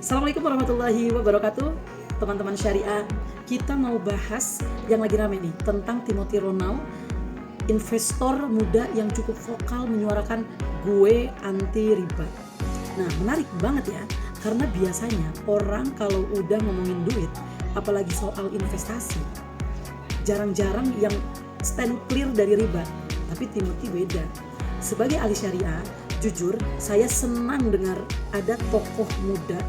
Assalamualaikum warahmatullahi wabarakatuh. Teman-teman syariah, kita mau bahas yang lagi rame nih tentang Timothy Ronald, investor muda yang cukup vokal menyuarakan gue anti riba. Nah, menarik banget ya, karena biasanya orang kalau udah ngomongin duit, apalagi soal investasi, jarang-jarang yang stand clear dari riba. Tapi Timothy beda. Sebagai ahli syariah, jujur saya senang dengar ada tokoh muda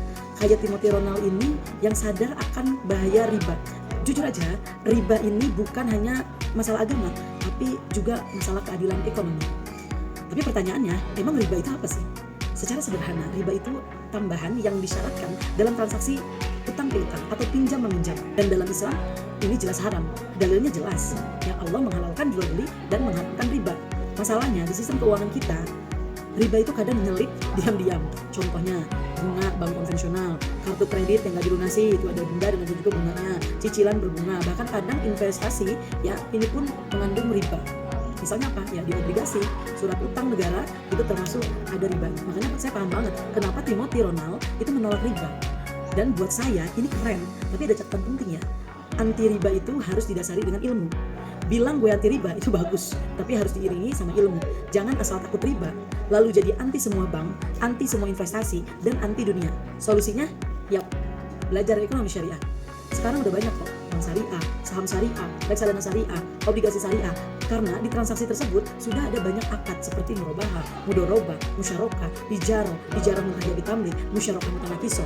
kayak Timothy Ronald ini yang sadar akan bahaya riba. Jujur aja, riba ini bukan hanya masalah agama, tapi juga masalah keadilan ekonomi. Tapi pertanyaannya, emang riba itu apa sih? Secara sederhana, riba itu tambahan yang disyaratkan dalam transaksi utang piutang atau pinjam meminjam. Dan dalam Islam, ini jelas haram. Dalilnya jelas, yang Allah menghalalkan jual beli dan mengharamkan riba. Masalahnya di sistem keuangan kita, riba itu kadang nyelip diam-diam. Contohnya, bunga bank konvensional, kartu kredit yang nggak dilunasi itu ada denda dan ada juga bunganya, cicilan berbunga, bahkan kadang investasi ya ini pun mengandung riba. Misalnya apa? Ya di obligasi, surat utang negara itu termasuk ada riba. Makanya saya paham banget kenapa Timothy Ronald itu menolak riba. Dan buat saya ini keren, tapi ada catatan penting ya. Anti riba itu harus didasari dengan ilmu. Bilang gue anti riba itu bagus, tapi harus diiringi sama ilmu. Jangan asal takut riba, lalu jadi anti semua bank, anti semua investasi, dan anti dunia. Solusinya, yap, belajar ekonomi syariah. Sekarang udah banyak kok, bank syariah, saham syariah, reksadana syariah, obligasi syariah. Karena di transaksi tersebut sudah ada banyak akad seperti murabahah, mudorobah, musyarakah, ijarah mutajabi tamlik, musyarakah mutanakiso.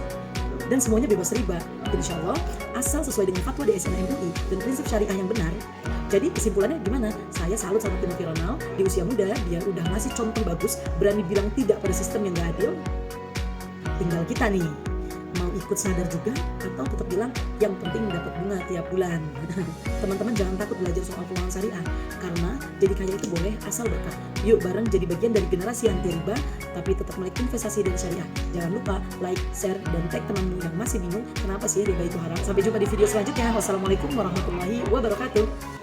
Dan semuanya bebas riba, insya Allah, asal sesuai dengan fatwa DSN MUI dan prinsip syariah yang benar. Jadi kesimpulannya gimana? Saya salut sama Timothy Ronald, di usia muda dia udah ngasih contoh bagus, berani bilang tidak pada sistem yang gak adil. Tinggal kita nih, mau ikut sadar juga atau tetap bilang yang penting dapat bunga tiap bulan. Teman-teman jangan takut belajar soal keuangan syariah, karena jadi kaya itu boleh asal berkah. Yuk bareng jadi bagian dari generasi anti riba, tapi tetap melek investasi dan syariah. Jangan lupa like, share, dan tag temanmu yang masih bingung kenapa sih riba itu haram. Sampai jumpa di video selanjutnya. Wassalamualaikum warahmatullahi wabarakatuh.